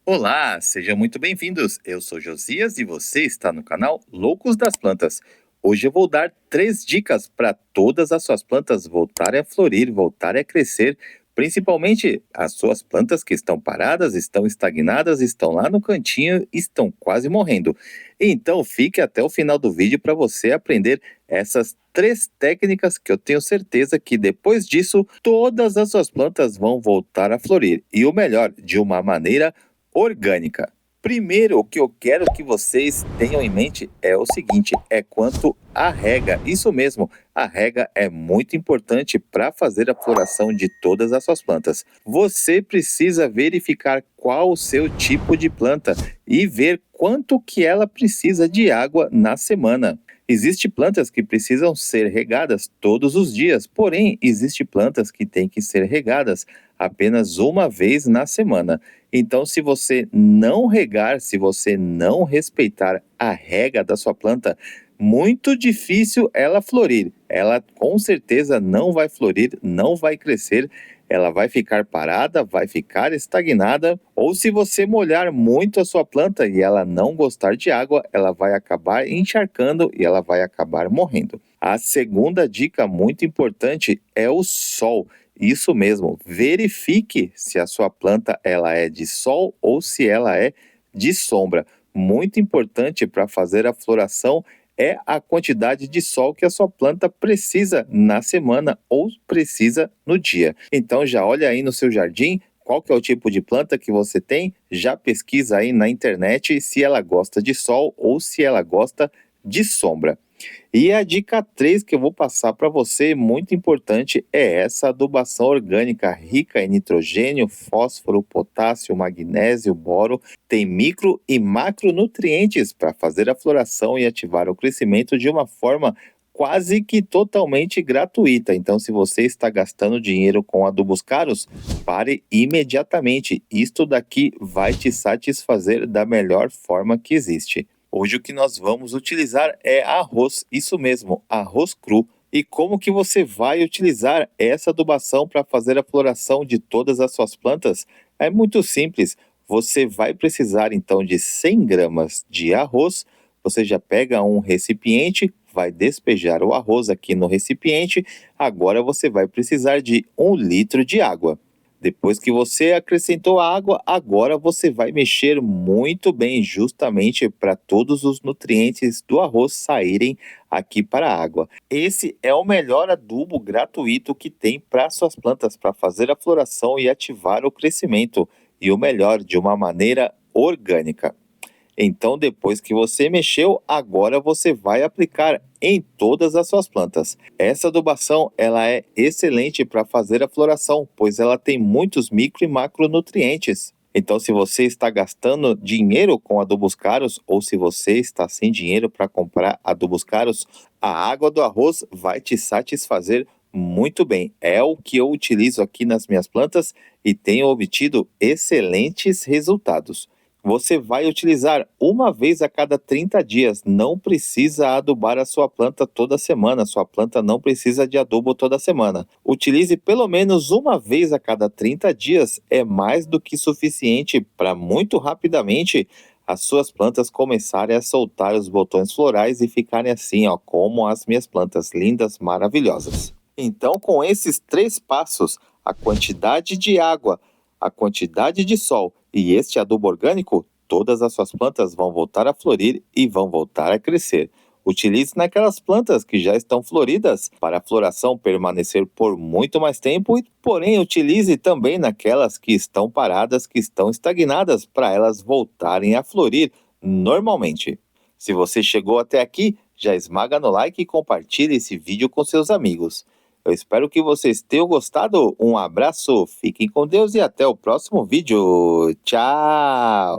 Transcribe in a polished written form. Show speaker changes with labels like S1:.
S1: Olá, sejam muito bem-vindos. Eu sou Josias e você está no canal Loucos das Plantas. Hoje eu vou dar 3 dicas para todas as suas plantas voltarem a florir, voltarem a crescer, principalmente as suas plantas que estão paradas, estão estagnadas, estão lá no cantinho, estão quase morrendo. Então fique até o final do vídeo para você aprender essas 3 técnicas que eu tenho certeza que depois disso todas as suas plantas vão voltar a florir. E o melhor, de uma maneira orgânica. Primeiro, o que eu quero que vocês tenham em mente é o seguinte, é quanto à rega. Isso mesmo, a rega é muito importante para fazer a floração de todas as suas plantas. Você precisa verificar qual o seu tipo de planta e ver quanto que ela precisa de água na semana. Existem plantas que precisam ser regadas todos os dias, porém, existem plantas que têm que ser regadas apenas uma vez na semana. Então, se você não regar, se você não respeitar a rega da sua planta, muito difícil ela florir. Ela com certeza não vai florir, não vai crescer, ela vai ficar parada, vai ficar estagnada, ou se você molhar muito a sua planta e ela não gostar de água, ela vai acabar encharcando e ela vai acabar morrendo. A segunda dica muito importante é o sol. Isso mesmo, verifique se a sua planta ela é de sol ou se ela é de sombra. Muito importante para fazer a floração é a quantidade de sol que a sua planta precisa na semana ou precisa no dia. Então já olha aí no seu jardim qual que é o tipo de planta que você tem, já pesquisa aí na internet se ela gosta de sol ou se ela gosta de sombra. E a dica 3 que eu vou passar para você, muito importante, é essa adubação orgânica rica em nitrogênio, fósforo, potássio, magnésio, boro, tem micro e macronutrientes para fazer a floração e ativar o crescimento de uma forma quase que totalmente gratuita. Então, se você está gastando dinheiro com adubos caros, pare imediatamente. Isto daqui vai te satisfazer da melhor forma que existe. Hoje o que nós vamos utilizar é arroz, isso mesmo, arroz cru. E como que você vai utilizar essa adubação para fazer a floração de todas as suas plantas? É muito simples. Você vai precisar então de 100 gramas de arroz. Você já pega um recipiente, vai despejar o arroz aqui no recipiente. Agora você vai precisar de 1 litro de água. Depois que você acrescentou a água, agora você vai mexer muito bem, justamente para todos os nutrientes do arroz saírem aqui para a água. Esse é o melhor adubo gratuito que tem para suas plantas, para fazer a floração e ativar o crescimento. E o melhor, de uma maneira orgânica. Então, depois que você mexeu, agora você vai aplicar em todas as suas plantas. Essa adubação ela é excelente para fazer a floração, pois ela tem muitos micro e macronutrientes. Então, se você está gastando dinheiro com adubos caros ou se você está sem dinheiro para comprar adubos caros, a água do arroz vai te satisfazer muito bem. É o que eu utilizo aqui nas minhas plantas e tenho obtido excelentes resultados. Você vai utilizar uma vez a cada 30 dias. Não precisa adubar a sua planta toda semana. Sua planta não precisa de adubo toda semana. Utilize pelo menos uma vez a cada 30 dias. É mais do que suficiente para muito rapidamente as suas plantas começarem a soltar os botões florais e ficarem assim, ó, como as minhas plantas lindas, maravilhosas. Então, com esses 3 passos, a quantidade de água, a quantidade de sol e este adubo orgânico, todas as suas plantas vão voltar a florir e vão voltar a crescer. Utilize naquelas plantas que já estão floridas para a floração permanecer por muito mais tempo, porém utilize também naquelas que estão paradas, que estão estagnadas, para elas voltarem a florir normalmente. Se você chegou até aqui, já esmaga no like e compartilhe esse vídeo com seus amigos. Eu espero que vocês tenham gostado. Um abraço, fiquem com Deus e até o próximo vídeo. Tchau!